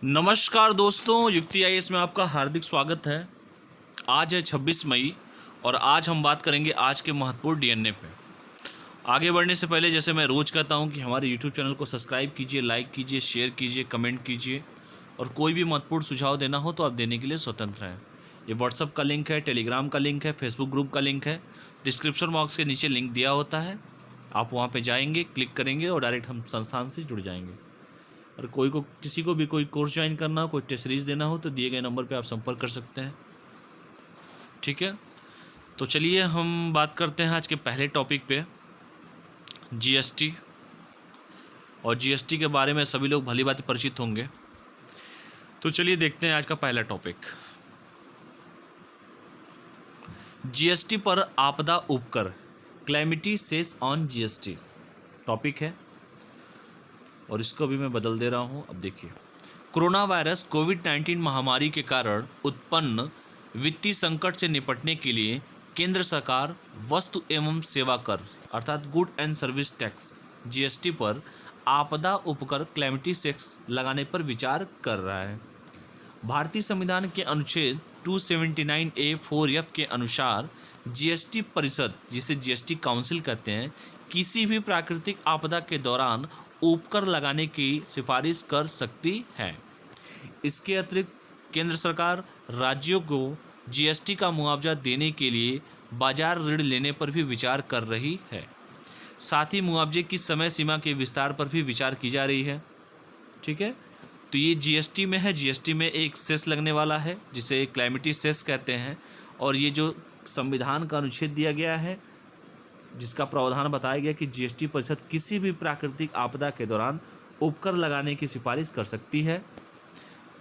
नमस्कार दोस्तों, युक्ति आईएएस में आपका हार्दिक स्वागत है। आज है 26 मई और आज हम बात करेंगे आज के महत्वपूर्ण डीएनए पे। आगे बढ़ने से पहले जैसे मैं रोज़ कहता हूं कि हमारे यूट्यूब चैनल को सब्सक्राइब कीजिए, लाइक कीजिए, शेयर कीजिए, कमेंट कीजिए और कोई भी महत्वपूर्ण सुझाव देना हो तो आप देने के लिए स्वतंत्र हैं। ये व्हाट्सअप का लिंक है, टेलीग्राम का लिंक है, फेसबुक ग्रुप का लिंक है। डिस्क्रिप्शन बॉक्स के नीचे लिंक दिया होता है, आप वहाँ पर जाएंगे, क्लिक करेंगे और डायरेक्ट हम संस्थान से जुड़ जाएंगे। और किसी को भी कोई कोर्स ज्वाइन करना हो, कोई टेस्ट सीरीज देना हो तो दिए गए नंबर पे आप संपर्क कर सकते हैं। ठीक है, तो चलिए हम बात करते हैं आज के पहले टॉपिक पे, जीएसटी। और जीएसटी के बारे में सभी लोग भली भांति परिचित होंगे। तो चलिए देखते हैं आज का पहला टॉपिक, जीएसटी पर आपदा उपकर, calamity cess on GST topic है और इसको भी मैं बदल दे रहा हूँ। अब देखिए, कोरोना वायरस कोविड-19 महामारी के कारण उत्पन्न वित्तीय संकट से निपटने के लिए केंद्र सरकार वस्तु एवं सेवा कर अर्थात good and service tax GST पर आपदा उपकर क्लैमिटी सेस लगाने पर विचार कर रहा है। भारतीय संविधान के अनुच्छेद 279A(4)(f) के अनुसार जीएसटी परिषद, जिसे जीएसटी काउंसिल कहते हैं, किसी भी प्राकृतिक आपदा के दौरान उपकर लगाने की सिफारिश कर सकती है। इसके अतिरिक्त केंद्र सरकार राज्यों को जीएसटी का मुआवजा देने के लिए बाजार ऋण लेने पर भी विचार कर रही है। साथ ही मुआवजे की समय सीमा के विस्तार पर भी विचार की जा रही है। ठीक है, तो ये जीएसटी में है। जीएसटी में एक सेस लगने वाला है जिसे क्लैमिटी सेस कहते हैं और ये जो संविधान का अनुच्छेद दिया गया है जिसका प्रावधान बताया गया कि जीएसटी परिषद किसी भी प्राकृतिक आपदा के दौरान उपकर लगाने की सिफारिश कर सकती है।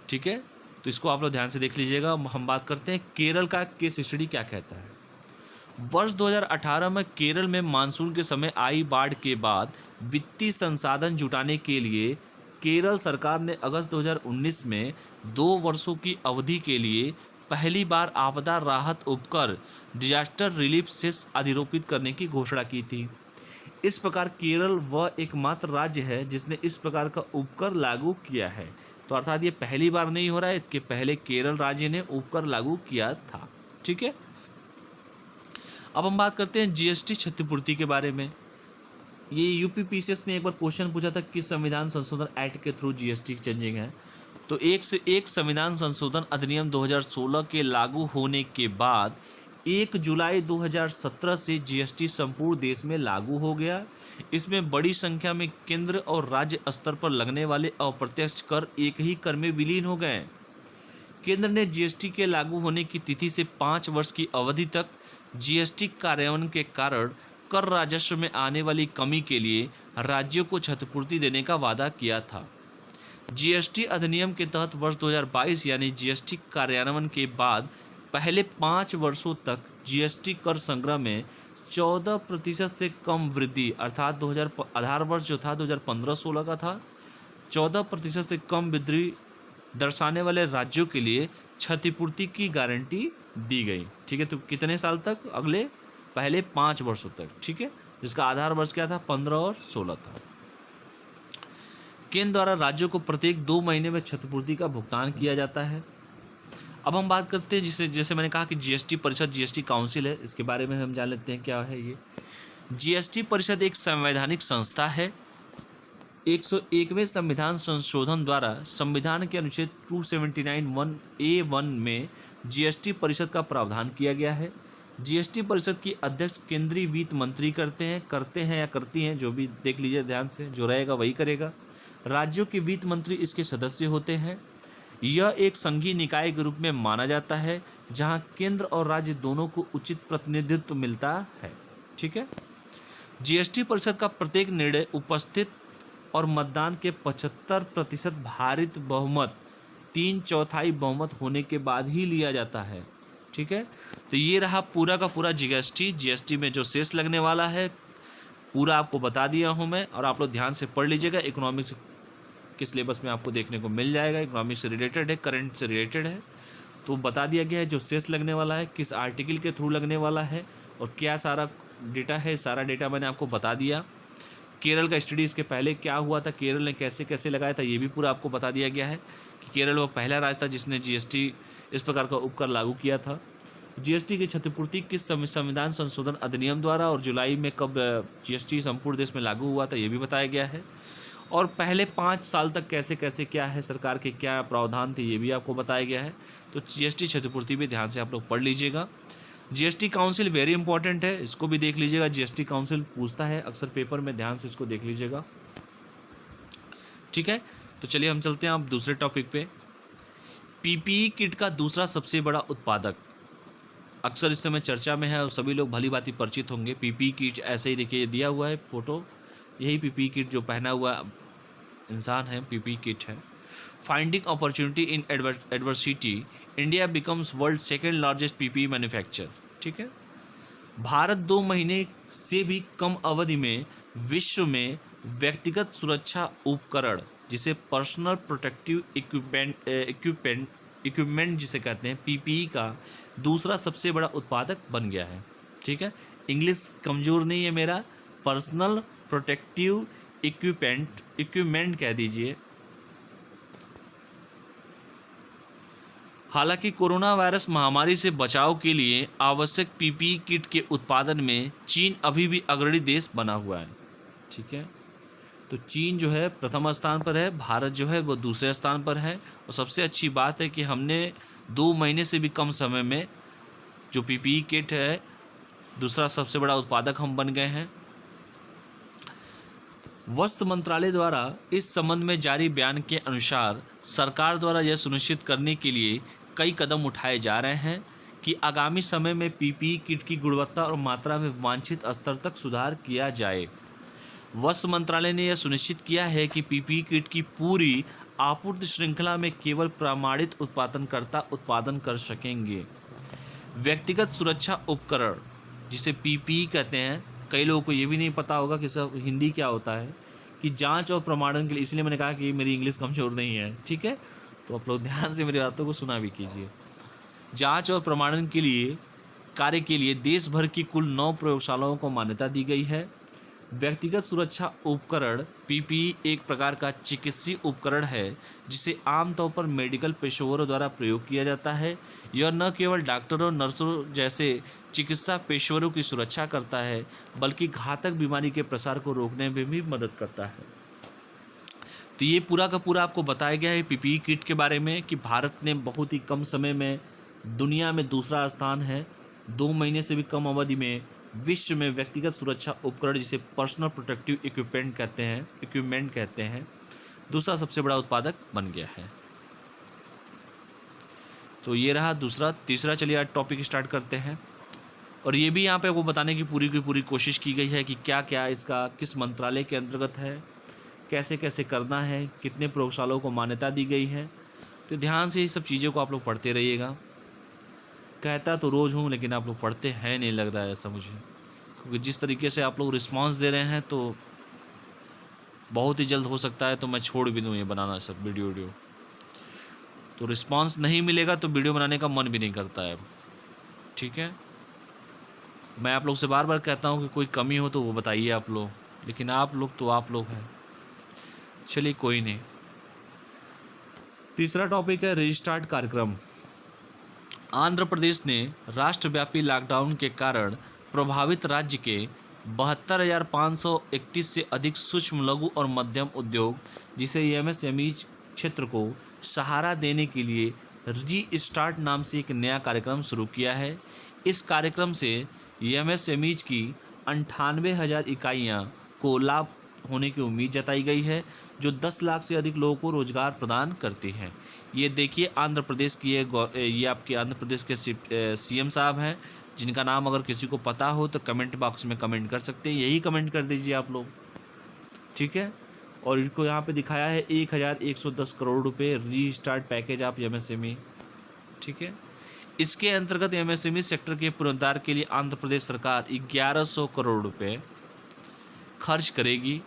ठीक है, तो इसको आप लोग ध्यान से देख लीजिएगा। हम बात करते हैं केरल का केस स्टडी क्या कहता है। वर्ष 2018 में केरल में मानसून के समय आई बाढ़ के बाद वित्तीय संसाधन जुटाने के लिए केरल सरकार ने अगस्त 2019 में 2 वर्षों की अवधि के लिए पहली बार आपदा राहत उपकर डिजास्टर रिलीफ सेस अधिरोपित करने की घोषणा की थी। इस प्रकार केरल वह एकमात्र राज्य है जिसने इस प्रकार का उपकर लागू किया है। तो अर्थात ये पहली बार नहीं हो रहा है, इसके पहले केरल राज्य ने उपकर लागू किया था। ठीक है, अब हम बात करते हैं जीएसटी क्षतिपूर्ति के बारे में। ये यूपीपीसीएस ने एक बार क्वेश्चन पूछा था किस संविधान संशोधन एक्ट के थ्रू जीएसटी चेंजिंग है। तो एक से एक संविधान संशोधन अधिनियम 2016 के लागू होने के बाद 1 जुलाई 2017 से जीएसटी संपूर्ण देश में लागू हो गया। इसमें बड़ी संख्या में केंद्र और राज्य स्तर पर लगने वाले अप्रत्यक्ष कर एक ही कर में विलीन हो गए। केंद्र ने जीएसटी के लागू होने की तिथि से 5 वर्ष की अवधि तक जीएसटी कार्यान्वयन के कारण कर राजस्व में आने वाली कमी के लिए राज्यों को क्षतिपूर्ति देने का वादा किया था। जीएसटी अधिनियम के तहत वर्ष 2022 यानी जीएसटी कार्यान्वयन के बाद पहले 5 वर्षों तक जीएसटी कर संग्रह में 14% से कम वृद्धि अर्थात आधार वर्ष जो था 2015-16 का था, 14% से कम वृद्धि दर्शाने वाले राज्यों के लिए क्षतिपूर्ति की गारंटी दी गई। ठीक है, तो कितने साल तक? अगले पहले 5 वर्षों तक। ठीक है, जिसका आधार वर्ष क्या था? 15 और 16 था। केंद्र द्वारा राज्यों को प्रत्येक 2 महीने में क्षतिपूर्ति का भुगतान किया जाता है। अब हम बात करते हैं जैसे मैंने कहा कि जीएसटी परिषद जीएसटी काउंसिल है, इसके बारे में हम जान लेते हैं क्या है ये। जीएसटी परिषद एक संवैधानिक संस्था है। 101वें संविधान संशोधन द्वारा संविधान के अनुच्छेद 279(1)(a)(1) में जीएसटी परिषद का प्रावधान किया गया है। जीएसटी परिषद की अध्यक्ष केंद्रीय वित्त मंत्री करते हैं या करती हैं, जो भी देख लीजिए ध्यान से, जो रहेगा वही करेगा। राज्यों के वित्त मंत्री इसके सदस्य होते हैं। यह एक संघीय निकाय के रूप में माना जाता है जहां केंद्र और राज्य दोनों को उचित प्रतिनिधित्व मिलता है। ठीक है, जीएसटी परिषद का प्रत्येक निर्णय उपस्थित और मतदान के 75% भारित बहुमत 3/4 बहुमत होने के बाद ही लिया जाता है। ठीक है, तो ये रहा पूरा का पूरा जीएसटी में जो सेस लगने वाला है पूरा आपको बता दिया हूँ मैं, और आप लोग ध्यान से पढ़ लीजिएगा। इकोनॉमिक्स के सिलेबस में आपको देखने को मिल जाएगा, इकोनॉमिक्स से रिलेटेड है, करंट से रिलेटेड है। तो बता दिया गया है जो सेस लगने वाला है, किस आर्टिकल के थ्रू लगने वाला है और क्या सारा डेटा है। सारा डेटा मैंने आपको बता दिया। केरल का स्टडी इसके पहले क्या हुआ था, केरल ने कैसे कैसे लगाया था, ये भी पूरा आपको बता दिया गया है कि केरल वो पहला राज्य था जिसने जीएसटी इस प्रकार का उपकर लागू किया था। जीएसटी की क्षतिपूर्ति किस संविधान संशोधन अधिनियम द्वारा और जुलाई में कब जीएसटी संपूर्ण देश में लागू हुआ था, ये भी बताया गया है। और पहले 5 साल तक कैसे कैसे क्या है, सरकार के क्या प्रावधान थे, ये भी आपको बताया गया है। तो जीएसटी क्षतिपूर्ति भी ध्यान से आप लोग पढ़ लीजिएगा। जीएसटी काउंसिल वेरी इंपॉर्टेंट है, इसको भी देख लीजिएगा। जीएसटी काउंसिल पूछता है अक्सर पेपर में, ध्यान से इसको देख लीजिएगा। ठीक है, तो चलिए हम चलते हैं अब दूसरे टॉपिक पे। पीपीई किट का दूसरा सबसे बड़ा उत्पादक अक्सर इस समय चर्चा में है और सभी लोग भली भांति परिचित होंगे। पीपीई किट ऐसे ही देखिए दिया हुआ है फोटो, यही पीपीई किट जो पहना हुआ इंसान है पीपीई किट है। Finding opportunity in adversity, India becomes world second largest PPE manufacture. ठीक है, भारत 2 महीने से भी कम अवधि में विश्व में व्यक्तिगत सुरक्षा उपकरण जिसे पर्सनल प्रोटेक्टिव इक्विपमेंट जिसे कहते हैं पीपीई का दूसरा सबसे बड़ा उत्पादक बन गया है। ठीक है, इंग्लिश कमज़ोर नहीं है मेरा, पर्सनल प्रोटेक्टिव इक्विपमेंट कह दीजिए। हालांकि कोरोना वायरस महामारी से बचाव के लिए आवश्यक पीपीई किट के उत्पादन में चीन अभी भी अग्रणी देश बना हुआ है। ठीक है, तो चीन जो है प्रथम स्थान पर है, भारत जो है वो दूसरे स्थान पर है। और सबसे अच्छी बात है कि हमने 2 महीने से भी कम समय में जो पीपीई किट है दूसरा सबसे बड़ा उत्पादक हम बन गए हैं। वस्त्र मंत्रालय द्वारा इस संबंध में जारी बयान के अनुसार सरकार द्वारा यह सुनिश्चित करने के लिए कई कदम उठाए जा रहे हैं कि आगामी समय में पीपीई किट की गुणवत्ता और मात्रा में वांछित स्तर तक सुधार किया जाए। वस्त्र मंत्रालय ने यह सुनिश्चित किया है कि पीपीई किट की पूरी आपूर्ति श्रृंखला में केवल प्रमाणित उत्पादनकर्ता उत्पादन कर सकेंगे। व्यक्तिगत सुरक्षा उपकरण जिसे पीपीई कहते हैं, कई लोगों को ये भी नहीं पता होगा कि सब हिंदी क्या होता है, कि जांच और प्रमाणन के लिए, इसलिए मैंने कहा कि मेरी इंग्लिश कमजोर नहीं है। ठीक है, तो आप लोग ध्यान से मेरी बातों को सुना भी कीजिए। जांच और प्रमाणन के लिए कार्य के लिए देश भर की कुल 9 प्रयोगशालाओं को मान्यता दी गई है। व्यक्तिगत सुरक्षा उपकरण पीपीई एक प्रकार का चिकित्सीय उपकरण है जिसे आमतौर पर मेडिकल पेशेवरों द्वारा प्रयोग किया जाता है। यह न केवल डॉक्टरों, नर्सों जैसे चिकित्सा पेशेवरों की सुरक्षा करता है बल्कि घातक बीमारी के प्रसार को रोकने में भी मदद करता है। तो ये पूरा का पूरा आपको बताया गया है पीपीई किट के बारे में कि भारत ने बहुत ही कम समय में दुनिया में दूसरा स्थान है। 2 महीने से भी कम अवधि में विश्व में व्यक्तिगत सुरक्षा उपकरण जिसे पर्सनल प्रोटेक्टिव इक्विपमेंट कहते हैं दूसरा सबसे बड़ा उत्पादक बन गया है। तो ये रहा दूसरा। तीसरा चलिए आज टॉपिक स्टार्ट करते हैं। और ये भी यहाँ पे आपको बताने की पूरी कोशिश की गई है कि क्या क्या इसका किस मंत्रालय के अंतर्गत है, कैसे कैसे करना है, कितने प्रयोगशालाओं को मान्यता दी गई है। तो ध्यान से ये सब चीज़ों को आप लोग पढ़ते रहिएगा। कहता तो रोज़ हूँ लेकिन आप लोग पढ़ते हैं नहीं, लग रहा है ऐसा मुझे, क्योंकि जिस तरीके से आप लोग रिस्पांस दे रहे हैं तो बहुत ही जल्द हो सकता है तो मैं छोड़ भी दूँ ये बनाना सब वीडियो। तो रिस्पांस नहीं मिलेगा तो वीडियो बनाने का मन भी नहीं करता है। ठीक है, मैं आप लोग से बार बार कहता हूँ कि कोई कमी हो तो वो बताइए आप लोग, लेकिन आप लोग तो आप लोग हैं। चलिए कोई नहीं। तीसरा टॉपिक है रीस्टार्ट कार्यक्रम। आंध्र प्रदेश ने राष्ट्रव्यापी लॉकडाउन के कारण प्रभावित राज्य के 72,531 से अधिक सूक्ष्म, लघु और मध्यम उद्योग जिसे एमएसएमई क्षेत्र को सहारा देने के लिए रीस्टार्ट नाम से एक नया कार्यक्रम शुरू किया है। इस कार्यक्रम से एमएसएमई की 98,000 इकाइयाँ को लाभ होने की उम्मीद जताई गई है जो 10 लाख से अधिक लोगों को रोजगार प्रदान करती हैं। ये देखिए आंध्र प्रदेश की ये आपके आंध्र प्रदेश के सीएम साहब हैं, जिनका नाम अगर किसी को पता हो तो कमेंट बॉक्स में कमेंट कर सकते हैं, यही कमेंट कर दीजिए आप लोग। ठीक है, और इनको यहाँ पे दिखाया है 1,110 करोड़ रुपए रीस्टार्ट पैकेज आप एमएसएमई। ठीक है, इसके अंतर्गत एमएसएमई सेक्टर के पुनरुद्धार के लिए आंध्र प्रदेश सरकार 1,100 करोड़ रुपये खर्च करेगी।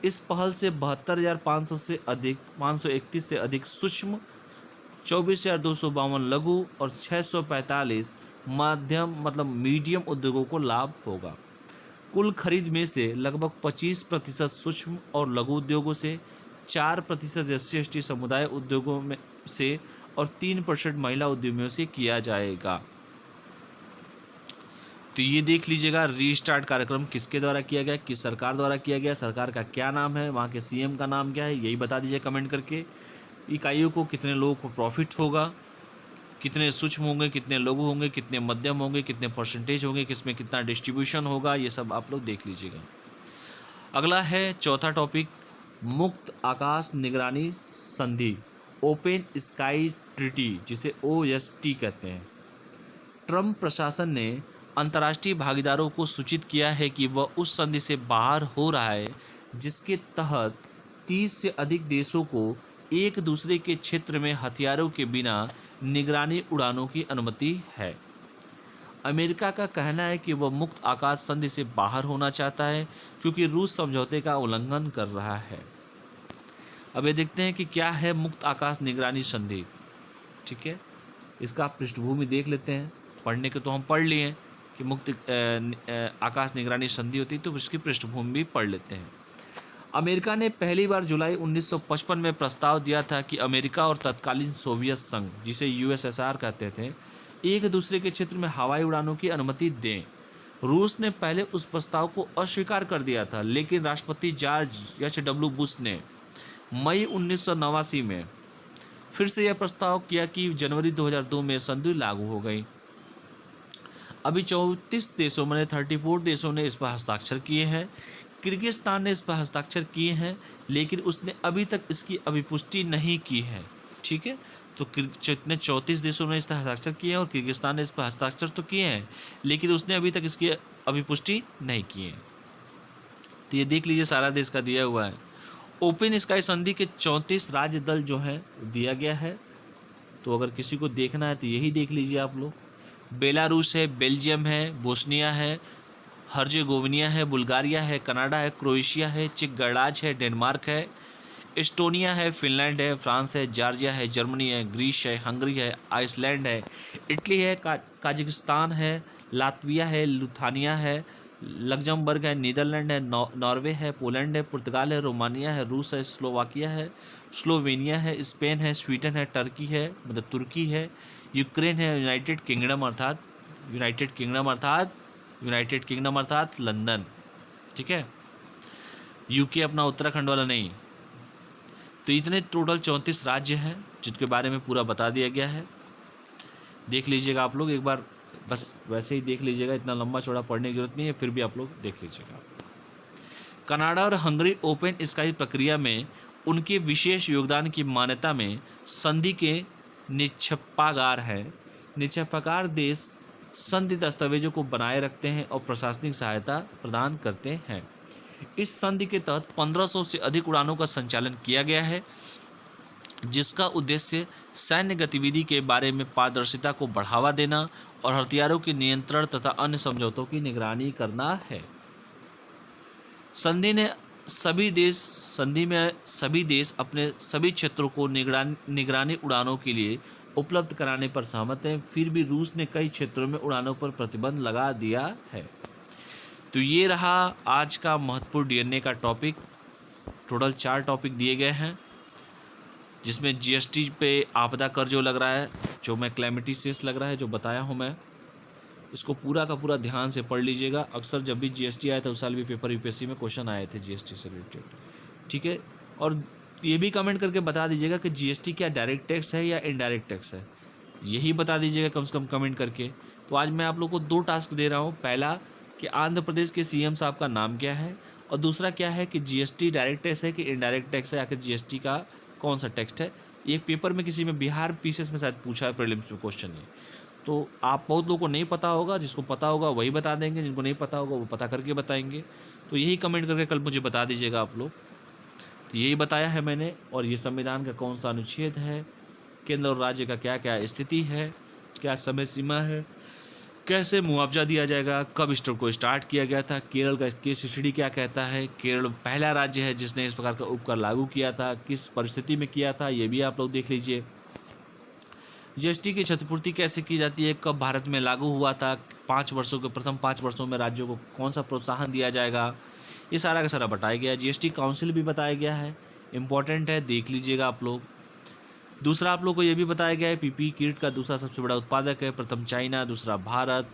इस पहल से 72,531 से अधिक सूक्ष्म, 24,252 लघु और 645 मध्यम मीडियम उद्योगों को लाभ होगा। कुल खरीद में से लगभग 25% सूक्ष्म और लघु उद्योगों से, 4% SC/ST समुदाय उद्योगों में से और 3% महिला उद्यमियों से किया जाएगा। तो ये देख लीजिएगा, रीस्टार्ट कार्यक्रम किसके द्वारा किया गया, किस सरकार द्वारा किया गया, सरकार का क्या नाम है, वहाँ के CM का नाम क्या है, यही बता दीजिए कमेंट करके। इकाइयों को कितने लोगों को प्रॉफिट होगा, कितने सूक्ष्म होंगे, कितने लघु होंगे, कितने मध्यम होंगे, कितने परसेंटेज होंगे, किसमें कितना डिस्ट्रीब्यूशन होगा, ये सब आप लोग देख लीजिएगा। अगला है चौथा टॉपिक, मुक्त आकाश निगरानी संधि, ओपन स्काई ट्रीटी, जिसे OST कहते हैं। ट्रंप प्रशासन ने अंतर्राष्ट्रीय भागीदारों को सूचित किया है कि वह उस संधि से बाहर हो रहा है जिसके तहत 30 से अधिक देशों को एक दूसरे के क्षेत्र में हथियारों के बिना निगरानी उड़ानों की अनुमति है। अमेरिका का कहना है कि वह मुक्त आकाश संधि से बाहर होना चाहता है क्योंकि रूस समझौते का उल्लंघन कर रहा है। अब ये देखते हैं कि क्या है मुक्त आकाश निगरानी संधि। ठीक है, इसका पृष्ठभूमि देख लेते हैं। पढ़ने के तो हम पढ़ लिए हैं कि मुक्त आकाश निगरानी संधि होती, तो इसकी पृष्ठभूमि भी पढ़ लेते हैं। अमेरिका ने पहली बार जुलाई 1955 में प्रस्ताव दिया था कि अमेरिका और तत्कालीन सोवियत संघ, जिसे USSR कहते थे, एक दूसरे के क्षेत्र में हवाई उड़ानों की अनुमति दें। रूस ने पहले उस प्रस्ताव को अस्वीकार कर दिया था, लेकिन राष्ट्रपति जॉर्ज H.W. बुश ने मई 1989 में फिर से यह प्रस्ताव किया कि जनवरी 2002 में संधि लागू हो गई। अभी 34 देशों में 34 देशों ने इस पर हस्ताक्षर किए हैं। किर्गिस्तान ने इस पर हस्ताक्षर किए हैं, लेकिन उसने अभी तक इसकी अभिपुष्टि नहीं की है। ठीक है, तो जितने 34 देशों ने इस पर हस्ताक्षर किए हैं और किर्गिस्तान ने इस पर हस्ताक्षर तो किए हैं, लेकिन उसने अभी तक इसकी अभिपुष्टि नहीं की है। तो ये देख लीजिए, सारा देश का दिया हुआ है। ओपन स्काई संधि के 34 राज्य दल जो है दिया गया है, तो अगर किसी को देखना है तो यही देख लीजिए आप लोग। बेलारूस है, बेल्जियम है, बोस्निया है, हर्जेगोविनिया है, बुल्गारिया है, कनाडा है, क्रोएशिया है, चेक गणराज्य है, डेनमार्क है, एस्टोनिया है, फिनलैंड है, फ्रांस है, जॉर्जिया है, जर्मनी है, ग्रीस है, हंगरी है, आइसलैंड है, इटली है, काजाकिस्तान है, लातविया है, लुथानिया है, लग्जमबर्ग है, नीदरलैंड है, नॉर्वे है, पोलैंड है, पुर्तगाल है, रोमानिया है, रूस है, स्लोवाकिया है, स्लोवेनिया है, स्पेन है, स्वीडन है, टर्की है, मतलब तुर्की है, यूक्रेन है, यूनाइटेड किंगडम अर्थात लंदन। ठीक है, यूके अपना उत्तराखंड वाला नहीं। तो इतने टोटल 34 राज्य हैं जिनके बारे में पूरा बता दिया गया है। देख लीजिएगा आप लोग एक बार, बस वैसे ही देख लीजिएगा, इतना लंबा चौड़ा पढ़ने की जरूरत नहीं है, फिर भी आप लोग देख लीजिएगा। कनाडा और हंगरी ओपन स्काई प्रक्रिया में उनके विशेष योगदान की मान्यता में संधि के निष्पक्षपात है। निष्पक्षपात देश संधि दस्तावेजों को बनाए रखते हैं और प्रशासनिक सहायता प्रदान करते हैं। इस संधि के तहत 1500 से अधिक उड़ानों का संचालन किया गया है, जिसका उद्देश्य सैन्य गतिविधि के बारे में पारदर्शिता को बढ़ावा देना और हथियारों के नियंत्रण तथा अन्य समझौतों की निगरानी करना है। संधि में सभी देश अपने सभी क्षेत्रों को निगरानी उड़ानों के लिए उपलब्ध कराने पर सहमत हैं। फिर भी रूस ने कई क्षेत्रों में उड़ानों पर प्रतिबंध लगा दिया है। तो ये रहा आज का महत्वपूर्ण DNA का टॉपिक। टोटल 4 टॉपिक दिए गए हैं, जिसमें GST पे आपदा कर जो लग रहा है, जो मैं क्लैमिटी सेस लग रहा है, जो बताया हूँ मैं, इसको पूरा का पूरा ध्यान से पढ़ लीजिएगा। अक्सर जब भी GST आया था उस साल भी पेपर UPSC में क्वेश्चन आए थे GST से रिलेटेड। ठीक है, और ये भी कमेंट करके बता दीजिएगा कि GST क्या डायरेक्ट टैक्स है या इनडायरेक्ट टैक्स है, यही बता दीजिएगा कम से कम कमेंट करके। तो आज मैं आप लोग को 2 टास्क दे रहा हूँ। पहला कि आंध्र प्रदेश के CM साहब का नाम क्या है, और दूसरा क्या है कि GST डायरेक्ट टैक्स है कि इनडायरेक्ट टैक्स है, आखिर GST का कौन सा टैक्स है। ये पेपर में किसी में बिहार PCS में शायद पूछा है, प्रीलिम्स में क्वेश्चन है। तो आप बहुत लोगों को नहीं पता होगा, जिसको पता होगा वही बता देंगे, जिनको नहीं पता होगा वो पता करके बताएंगे। तो यही कमेंट करके कल मुझे बता दीजिएगा आप लोग। तो यही बताया है मैंने। और ये संविधान का कौन सा अनुच्छेद है, केंद्र और राज्य का क्या क्या स्थिति है, क्या समय सीमा है, कैसे मुआवजा दिया जाएगा, कब स्टोर को स्टार्ट किया गया था, केरल का केस स्टडी क्या कहता है, केरल पहला राज्य है जिसने इस प्रकार का उपकर लागू किया था, किस परिस्थिति में किया था, ये भी आप लोग देख लीजिए। GST की क्षतिपूर्ति कैसे की जाती है, कब भारत में लागू हुआ था, प्रथम 5 वर्षों में राज्यों को कौन सा प्रोत्साहन दिया जाएगा, ये सारा का सारा बताया गया है। GST काउंसिल भी बताया गया है, इम्पॉर्टेंट है, देख लीजिएगा आप लोग। दूसरा आप लोग को ये भी बताया गया है पीपीई किट का दूसरा सबसे बड़ा उत्पादक है, प्रथम चाइना, दूसरा भारत,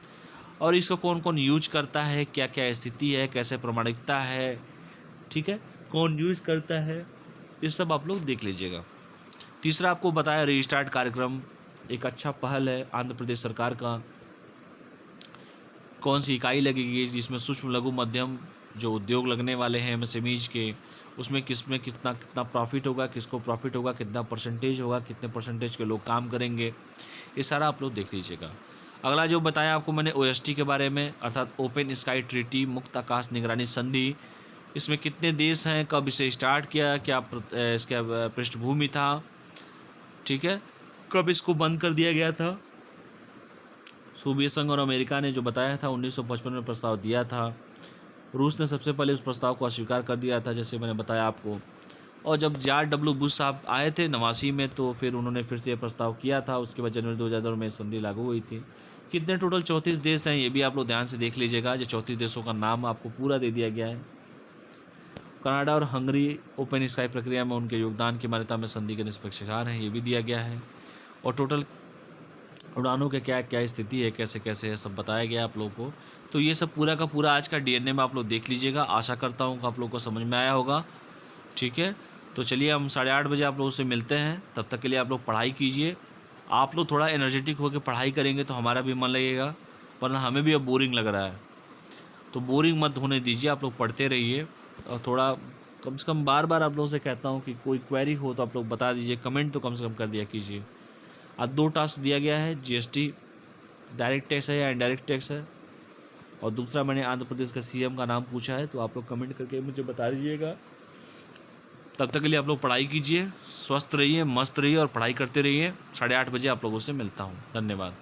और इसको कौन कौन यूज करता है, क्या क्या स्थिति है, कैसे प्रामाणिकता है, ठीक है, कौन यूज करता है, ये सब आप लोग देख लीजिएगा। तीसरा आपको बताया रीस्टार्ट कार्यक्रम एक अच्छा पहल है आंध्र प्रदेश सरकार का। कौन सी इकाई लगेगी जिसमें सूक्ष्म लघु मध्यम जो उद्योग लगने वाले हैं एमएसएमईज के, उसमें किसमें कितना कितना प्रॉफिट होगा, किसको प्रॉफिट होगा, कितना परसेंटेज होगा, कितने परसेंटेज के लोग काम करेंगे, ये सारा आप लोग देख लीजिएगा। अगला जो बताया आपको मैंने ओएसटी के बारे में, अर्थात ओपन स्काई ट्रीटी, मुक्त आकाश निगरानी संधि, इसमें कितने देश हैं, कब इसे स्टार्ट किया, क्या इसका पृष्ठभूमि था, ठीक है, कब इसको बंद कर दिया गया था। सोवियत संघ और अमेरिका ने जो बताया था 1955 में प्रस्ताव दिया था, रूस ने सबसे पहले उस प्रस्ताव को अस्वीकार कर दिया था जैसे मैंने बताया आपको। और जब जॉर्ज डब्ल्यू बुश साहब आए थे 89 में, तो फिर उन्होंने फिर से ये प्रस्ताव किया था। उसके बाद जनवरी 2002 में संधि लागू हुई थी। कितने टोटल 34 देश हैं, ये भी आप लोग ध्यान से देख लीजिएगा। जो 34 देशों का नाम आपको पूरा दे दिया गया है। कनाडा और हंगरी ओपन स्काई प्रक्रिया में उनके योगदान की मान्यता में संधि के निष्पक्षकार हैं, ये भी दिया गया है। और टोटल उड़ानों के क्या क्या स्थिति है, कैसे कैसे है, सब बताया गया आप लोगों को। तो ये सब पूरा का पूरा आज का डीएनए में आप लोग देख लीजिएगा। आशा करता हूँ कि आप लोगों को समझ में आया होगा, ठीक है। तो चलिए हम 8:30 बजे आप लोगों से मिलते हैं। तब तक के लिए आप लोग पढ़ाई कीजिए। आप लोग थोड़ा एनर्जेटिक होकर पढ़ाई करेंगे तो हमारा भी मन लगेगा, वरना हमें भी अब बोरिंग लग रहा है। तो बोरिंग मत होने दीजिए, आप लोग पढ़ते रहिए। और थोड़ा कम से कम बार बार आप लोगों से कहता हूँ कि कोई क्वेरी हो तो आप लोग बता दीजिए, कमेंट तो कम से कम कर दिया कीजिए। आज 2 टास्क दिया गया है, जीएसटी डायरेक्ट टैक्स है या इनडायरेक्ट टैक्स है, और दूसरा मैंने आंध्र प्रदेश का सीएम का नाम पूछा है। तो आप लोग कमेंट करके मुझे बता दीजिएगा। तब तक के लिए आप लोग पढ़ाई कीजिए, स्वस्थ रहिए, मस्त रहिए और पढ़ाई करते रहिए। 8:30 बजे आप लोगों से मिलता हूँ। धन्यवाद।